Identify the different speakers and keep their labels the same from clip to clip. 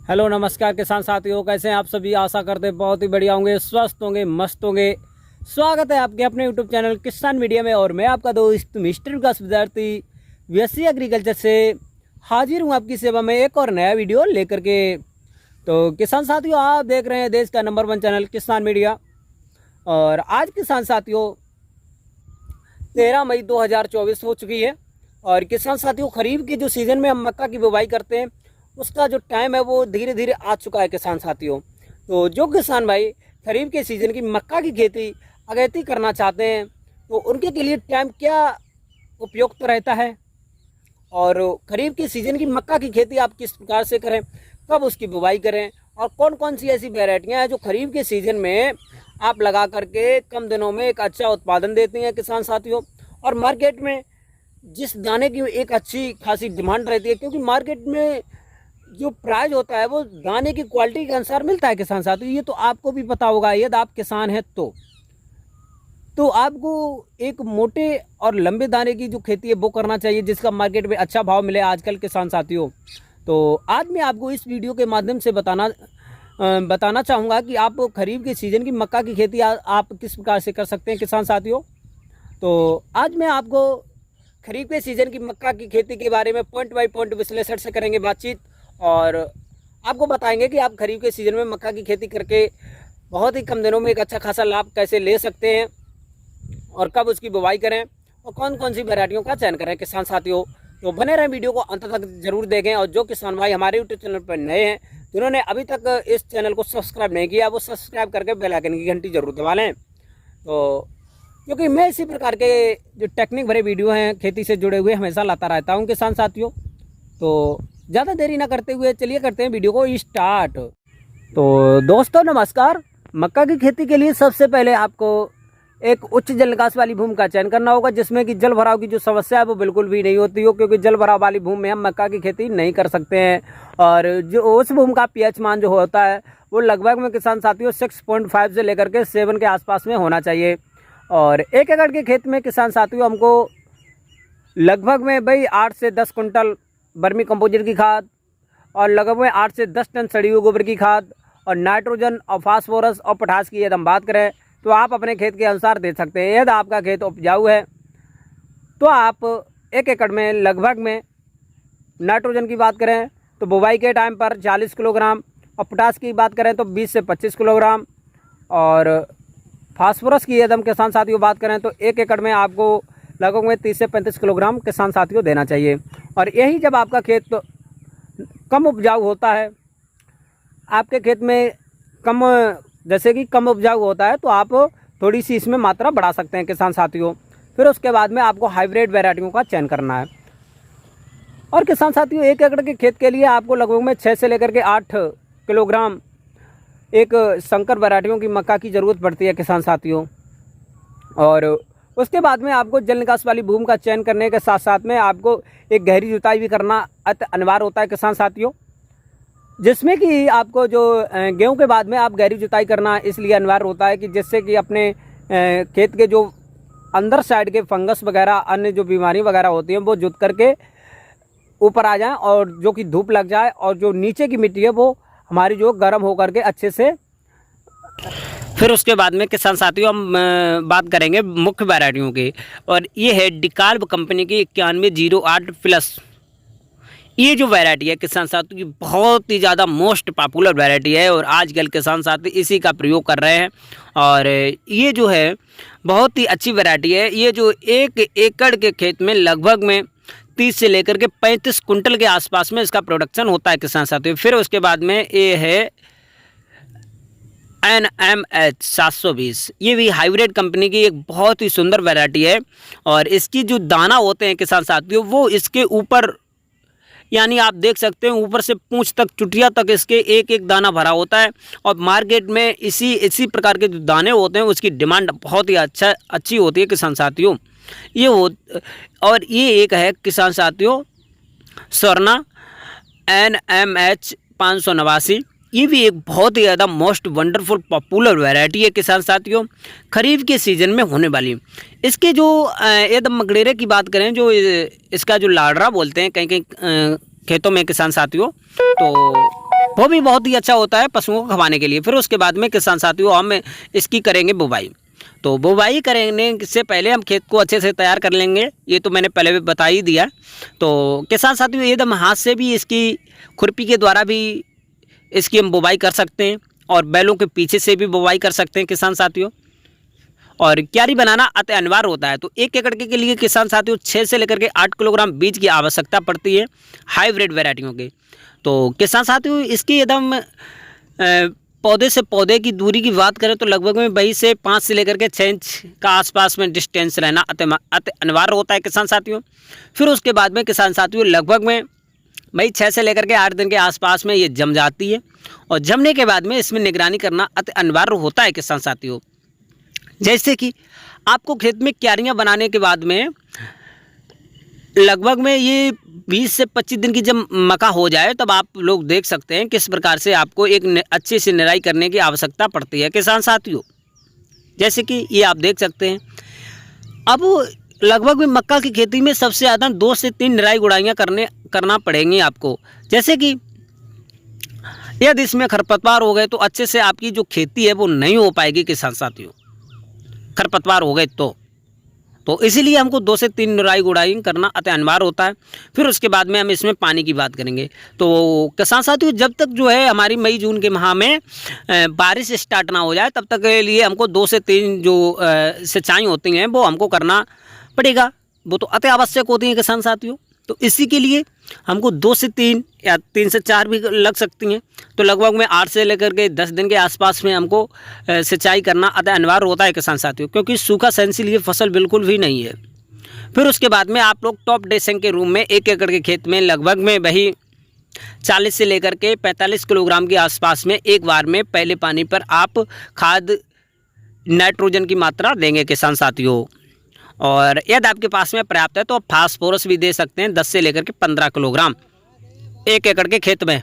Speaker 1: Hello नमस्कार किसान साथियों, कैसे हैं आप सभी। आशा करते हैं बहुत ही बढ़िया होंगे, स्वस्थ होंगे, मस्त होंगे। स्वागत है आपके अपने यूट्यूब चैनल किसान मीडिया में और मैं आपका दोस्त मिस्टर विकास विद्यार्थी बीएससी एग्रीकल्चर से हाजिर हूं आपकी सेवा में एक और नया वीडियो लेकर के। तो किसान साथियों, आप देख रहे हैं देश का नंबर 1 चैनल किसान मीडिया। और आज किसान साथियों 13 मई 2024 हो चुकी है। और किसान साथियों, खरीफ के जो सीज़न में हम मक्का की बुवाई करते हैं उसका जो टाइम है वो धीरे धीरे आ चुका है किसान साथियों। तो जो किसान भाई खरीफ के सीज़न की मक्का की खेती अगेती करना चाहते हैं तो उनके के लिए टाइम क्या उपयुक्त रहता है और खरीफ के सीज़न की मक्का की खेती आप किस प्रकार से करें, कब उसकी बुवाई करें और कौन कौन सी ऐसी वैरायटियां हैं जो खरीफ के सीज़न में आप लगा करके कम दिनों में एक अच्छा उत्पादन देती हैं किसान साथियों। और मार्केट में जिस दाने की एक अच्छी खासी डिमांड रहती है, क्योंकि मार्केट में जो प्राइस होता है वो दाने की क्वालिटी के अनुसार मिलता है किसान साथियों। ये तो आपको भी पता होगा, यदि आप किसान हैं तो आपको एक मोटे और लंबे दाने की जो खेती है वो करना चाहिए जिसका मार्केट में अच्छा भाव मिले आजकल किसान साथियों। तो आज मैं आपको इस वीडियो के माध्यम से बताना चाहूँगा कि आप खरीफ के सीज़न की मक्का की खेती आप किस प्रकार से कर सकते हैं किसान साथियों। तो आज मैं आपको खरीफ के सीज़न की मक्का की खेती के बारे में पॉइंट बाय पॉइंट विश्लेषण से करेंगे बातचीत और आपको बताएंगे कि आप खरीफ के सीज़न में मक्का की खेती करके बहुत ही कम दिनों में एक अच्छा खासा लाभ कैसे ले सकते हैं और कब उसकी बुवाई करें और कौन कौन सी वैरायटियों का चयन करें किसान साथियों। तो बने रहें, वीडियो को अंत तक जरूर देखें। और जो किसान भाई हमारे यूट्यूब चैनल पर नए हैं जिन्होंने अभी तक इस चैनल को सब्सक्राइब नहीं किया वो सब्सक्राइब करके बेल आइकन की घंटी जरूर दबा लें। तो क्योंकि मैं इसी प्रकार के जो टेक्निक भरे वीडियो हैं खेती से जुड़े हुए हमेशा लाता रहता हूं किसान साथियों। तो ज़्यादा देरी ना करते हुए चलिए करते हैं वीडियो को स्टार्ट। तो दोस्तों नमस्कार। मक्का की खेती के लिए सबसे पहले आपको एक उच्च जल निकास वाली भूमि का चयन करना होगा जिसमें कि जल भराव की जो समस्या है वो बिल्कुल भी नहीं होती हो, क्योंकि जल भराव वाली भूमि में हम मक्का की खेती नहीं कर सकते हैं। और जो उस भूमि का पीएच मान जो होता है वो लगभग में किसान साथियों 6.5 से लेकर के 7 के आसपास में होना चाहिए। और 1 एकड़ के खेत में किसान साथियों हमको लगभग में भाई 8 से 10 कुंटल वर्मी कंपोजिट की खाद और लगभग में 8 से 10 टन सड़ी हुई गोबर की खाद और नाइट्रोजन और फास्फोरस और पोटाश की यदि हम बात करें तो आप अपने खेत के अनुसार दे सकते हैं। यदि आपका खेत उपजाऊ है तो आप 1 एकड़ में लगभग में नाइट्रोजन की बात करें तो बुवाई के टाइम पर 40 किलोग्राम और पोटाश की बात करें तो 20 से 25 किलोग्राम और फास्फोरस की यदि हम किसान साथियों बात करें तो 1 एकड़ में आपको लगभग में 30 से 35 किलोग्राम किसान साथियों देना चाहिए। और यही जब आपका खेत कम उपजाऊ होता है, आपके खेत में जैसे कि कम उपजाऊ होता है तो आप थोड़ी सी इसमें मात्रा बढ़ा सकते हैं किसान साथियों। फिर उसके बाद में आपको हाइब्रिड वैरायटियों का चयन करना है। और किसान साथियों 1 एकड़ के खेत के लिए आपको लगभग में 6 से लेकर के 8 किलोग्राम एक संकर वैरायटियों की मक्का की ज़रूरत पड़ती है किसान साथियों। और उसके बाद में आपको जल निकास वाली भूमि का चयन करने के साथ साथ में आपको एक गहरी जुताई भी करना अति अनिवार्य होता है किसान साथियों, जिसमें कि आपको जो गेहूं के बाद में आप गहरी जुताई करना इसलिए अनिवार्य होता है कि जिससे कि अपने खेत के जो अंदर साइड के फंगस वगैरह अन्य जो बीमारी वगैरह होती हैं वो जुत करके ऊपर आ जाएं और जो कि धूप लग जाए और जो नीचे की मिट्टी है वो हमारी जो गर्म होकर के अच्छे से। फिर उसके बाद में किसान साथियों हम बात करेंगे मुख्य वैरायटियों की और ये है डिकार्ब कंपनी की 9108+। ये जो वैरायटी है किसान साथियों की बहुत ही ज़्यादा मोस्ट पॉपुलर वैरायटी है और आजकल किसान साथी इसी का प्रयोग कर रहे हैं। और ये जो है बहुत ही अच्छी वैरायटी है। ये जो 1 एकड़ के खेत में लगभग में 30 से लेकर के 35 कुंटल के आसपास में इसका प्रोडक्शन होता है किसान साथियों। फिर उसके बाद में ये है NMH 720। ये भी हाइब्रिड कंपनी की एक बहुत ही सुंदर वैरायटी है और इसकी जो दाना होते हैं किसान साथियों वो इसके ऊपर यानी आप देख सकते हैं ऊपर से पूंछ तक चुटिया तक इसके एक एक दाना भरा होता है। और मार्केट में इसी प्रकार के जो दाने होते हैं उसकी डिमांड बहुत ही अच्छी होती है किसान साथियों। और ये एक है किसान साथियों स्वर्णा NMH 589। ये भी एक बहुत ही ज़्यादा मोस्ट वंडरफुल पॉपुलर वैरायटी है किसान साथियों खरीफ के सीज़न में होने वाली। इसके जो एकदम मकड़ेरे की बात करें, जो इसका जो लाडरा बोलते हैं कहीं कहीं खेतों में किसान साथियों, तो वो भी बहुत ही अच्छा होता है पशुओं को खवाने के लिए। फिर उसके बाद में किसान साथियों हम इसकी करेंगे बुवाई। तो बुवाई करने से पहले हम खेत को अच्छे से तैयार कर लेंगे, ये तो मैंने पहले भी बता ही दिया। तो किसान साथियों एकदम हाथ से भी इसकी खुरपी के द्वारा भी इसकी हम बुवाई कर सकते हैं और बैलों के पीछे से भी बुवाई कर सकते हैं किसान साथियों। और क्यारी बनाना अति अनिवार्य होता है। तो 1 एकड़ के लिए किसान साथियों 6 से लेकर के 8 किलोग्राम बीज की आवश्यकता पड़ती है हाइब्रिड वैरायटियों के। तो किसान साथियों इसकी एकदम पौधे से पौधे की दूरी की बात करें तो लगभग में वही से 5 से लेकर के 6 इंच का आसपास में डिस्टेंस रहना अति अनिवार्य होता है किसान साथियों। फिर उसके बाद में किसान साथियों लगभग में वही 6 से लेकर के 8 दिन के आसपास में ये जम जाती है और जमने के बाद में इसमें निगरानी करना अति अनिवार्य होता है किसान साथियों। जैसे कि आपको खेत में क्यारियाँ बनाने के बाद में लगभग में ये 20 से 25 दिन की जब मक्का हो जाए तब आप लोग देख सकते हैं किस प्रकार से आपको एक अच्छे से निराई करने की आवश्यकता पड़ती है किसान साथियों। जैसे कि ये आप देख सकते हैं अब लगभग में मक्का की खेती में सबसे ज़्यादा 2 से 3 निराई गुड़ाइयाँ करना पड़ेंगी आपको। जैसे कि यदि इसमें खरपतवार हो गए तो अच्छे से आपकी जो खेती है वो नहीं हो पाएगी किसान साथियों, खरपतवार हो गए तो इसीलिए हमको 2 से 3 निराई गुड़ाई करना अति अनिवार्य होता है। फिर उसके बाद में हम इसमें पानी की बात करेंगे। तो किसान साथियों जब तक जो है हमारी मई जून के माह में बारिश स्टार्ट ना हो जाए तब तक के लिए हमको 2 से 3 जो सिंचाई होती हैं वो हमको करना पड़ेगा, वो तो अति आवश्यक होती हैं किसान साथियों। तो इसी के लिए हमको 2 से 3 या 3 से 4 भी लग सकती हैं। तो लगभग में 8 से लेकर के 10 दिन के आसपास में हमको सिंचाई करना अति अनिवार्य होता है किसान साथियों, क्योंकि सूखा सहनशील ये फसल बिल्कुल भी नहीं है। फिर उसके बाद में आप लोग टॉप ड्रेसिंग के रूम में 1 एकड़ के खेत में लगभग में वही 40 से लेकर के 45 किलोग्राम के आसपास में एक बार में पहले पानी पर आप खाद नाइट्रोजन की मात्रा देंगे किसान साथियों। और यदि आपके पास में पर्याप्त है तो आप फास्फोरस भी दे सकते हैं 10 से लेकर के 15 किलोग्राम 1 एकड़ के खेत में।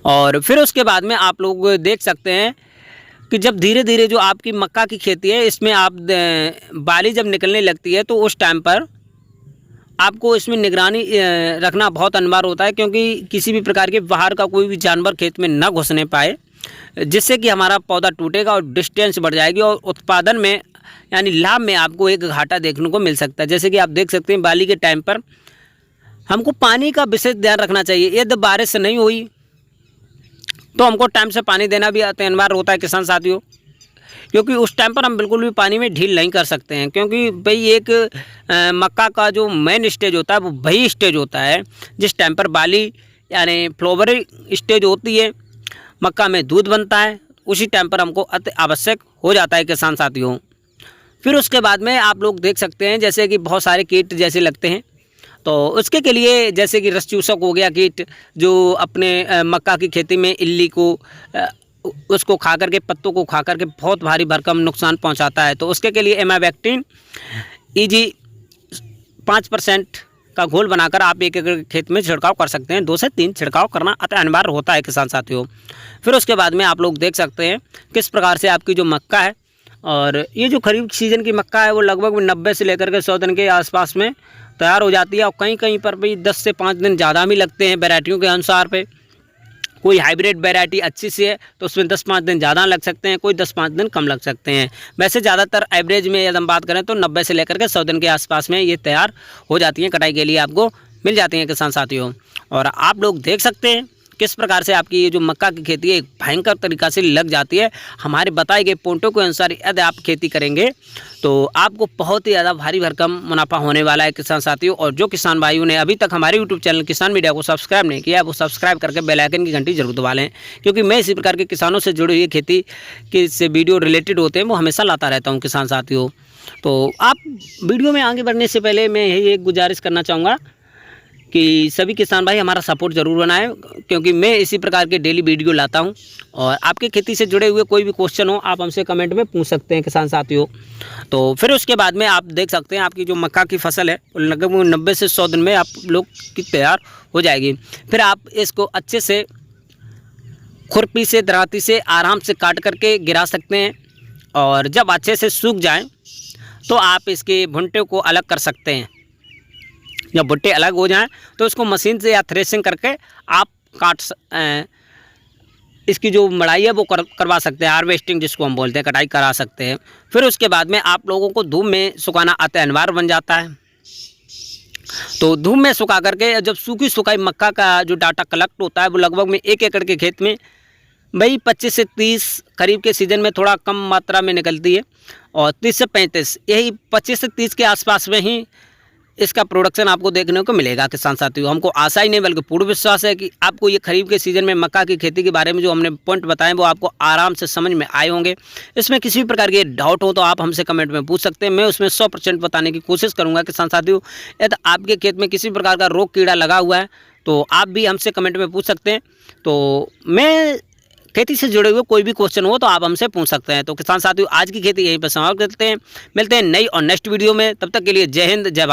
Speaker 1: और फिर उसके बाद में आप लोग देख सकते हैं कि जब धीरे धीरे जो आपकी मक्का की खेती है इसमें आप बाली जब निकलने लगती है तो उस टाइम पर आपको इसमें निगरानी रखना बहुत अनिवार्य होता है, क्योंकि किसी भी प्रकार के बाहर का कोई भी जानवर खेत में न घुसने पाए, जिससे कि हमारा पौधा टूटेगा और डिस्टेंस बढ़ जाएगी और उत्पादन में यानी लाभ में आपको एक घाटा देखने को मिल सकता है। जैसे कि आप देख सकते हैं बाली के टाइम पर हमको पानी का विशेष ध्यान रखना चाहिए। यदि बारिश नहीं हुई तो हमको टाइम से पानी देना भी अति अनिवार्य होता है किसान साथियों, क्योंकि उस टाइम पर हम बिल्कुल भी पानी में ढील नहीं कर सकते हैं, क्योंकि भाई एक मक्का का जो मेन स्टेज होता है वो वही स्टेज होता है जिस टाइम पर बाली यानी फ्लावरिंग स्टेज होती है, मक्का में दूध बनता है, उसी टाइम पर हमको अति आवश्यक हो जाता है किसान साथियों। फिर उसके बाद में आप लोग देख सकते हैं जैसे कि बहुत सारे कीट जैसे लगते हैं, तो उसके के लिए जैसे कि रस चूसक हो गया कीट जो अपने मक्का की खेती में इल्ली को उसको खा करके पत्तों को खा करके बहुत भारी भरकम नुकसान पहुंचाता है। तो उसके के लिए एमावेक्टिन EG 5% का घोल बनाकर आप 1 एकड़ खेत में छिड़काव कर सकते हैं। 2 से 3 छिड़काव करना अति अनिवार्य होता है किसान साथियों। फिर उसके बाद में आप लोग देख सकते हैं किस प्रकार से आपकी जो मक्का है, और ये जो खरीफ सीजन की मक्का है वो लगभग 90 से लेकर के 100 दिन के आसपास में तैयार हो जाती है, और कहीं कहीं पर भी 10 से 5 दिन ज़्यादा भी लगते हैं वैरायटियों के अनुसार पे। कोई हाइब्रिड वैरायटी अच्छी सी है तो उसमें 10-5 दिन ज़्यादा लग सकते हैं, कोई 10-5 दिन कम लग सकते हैं। वैसे ज़्यादातर एवरेज में यदि हम बात करें तो 90 से लेकर के 100 दिन के आसपास में ये तैयार हो जाती हैं, कटाई के लिए आपको मिल जाती हैं किसान साथियों। और आप लोग देख सकते हैं किस प्रकार से आपकी ये जो मक्का की खेती है एक भयंकर तरीक़ा से लग जाती है। हमारे बताए गए पॉइंटों के अनुसार यदि आप खेती करेंगे तो आपको बहुत ही ज़्यादा भारी भरकम मुनाफा होने वाला है किसान साथियों। और जो किसान भाइयों ने अभी तक हमारे यूट्यूब चैनल किसान मीडिया को सब्सक्राइब नहीं किया है वो सब्सक्राइब करके बेल आइकन की घंटी जरूर दबा लें, क्योंकि मैं इसी प्रकार के किसानों से जुड़ी हुई खेती के से वीडियो रिलेटेड होते हैं वो हमेशा लाता रहता हूँ किसान साथियों। तो आप वीडियो में आगे बढ़ने से पहले मैं यही एक गुजारिश करना चाहूँगा कि सभी किसान भाई हमारा सपोर्ट ज़रूर बनाएं, क्योंकि मैं इसी प्रकार के डेली वीडियो लाता हूं। और आपके खेती से जुड़े हुए कोई भी क्वेश्चन हो आप हमसे कमेंट में पूछ सकते हैं किसान साथियों। तो फिर उसके बाद में आप देख सकते हैं आपकी जो मक्का की फसल है लगभग 90 से 100 दिन में आप लोग की तैयार हो जाएगी। फिर आप इसको अच्छे से खुरपी से दराती से आराम से काट करके गिरा सकते हैं, और जब अच्छे से सूख जाएँ तो आप इसके भुट्टे को अलग कर सकते हैं। जब भुट्टे अलग हो जाएं तो उसको मशीन से या थ्रेशिंग करके आप इसकी जो मड़ाई है वो करवा सकते हैं, हार्वेस्टिंग जिसको हम बोलते हैं, कटाई करा सकते हैं। फिर उसके बाद में आप लोगों को धूप में सुखाना अति अनिवार्य बन जाता है। तो धूप में सुखा करके जब सूखी सुखाई मक्का का जो डाटा कलेक्ट होता है वो लगभग में 1 एकड़ के खेत में भाई 25 से 30, खरीफ के सीज़न में थोड़ा कम मात्रा में निकलती है, और 30 से 35, यही 25 से 30 के आसपास में ही इसका प्रोडक्शन आपको देखने को मिलेगा। किसान साथियों, हमको आशा ही नहीं बल्कि पूर्ण विश्वास है कि आपको ये खरीफ के सीज़न में मक्का की खेती के बारे में जो हमने पॉइंट बताए वो आपको आराम से समझ में आए होंगे। इसमें किसी भी प्रकार के डाउट हो तो आप हमसे कमेंट में पूछ सकते हैं, मैं उसमें 100% बताने की कोशिश करूँगा। किसान साथियों, यदि आपके खेत में किसी प्रकार का रोग कीड़ा लगा हुआ है तो आप भी हमसे कमेंट में पूछ सकते हैं। तो मैं खेती से जुड़े हुए कोई भी क्वेश्चन हो तो आप हमसे पूछ सकते हैं। तो किसान साथियों, आज की खेती यहीं पर समाप्त करते हैं, मिलते हैं नई और नेक्स्ट वीडियो में। तब तक के लिए जय हिंद, जय भारत।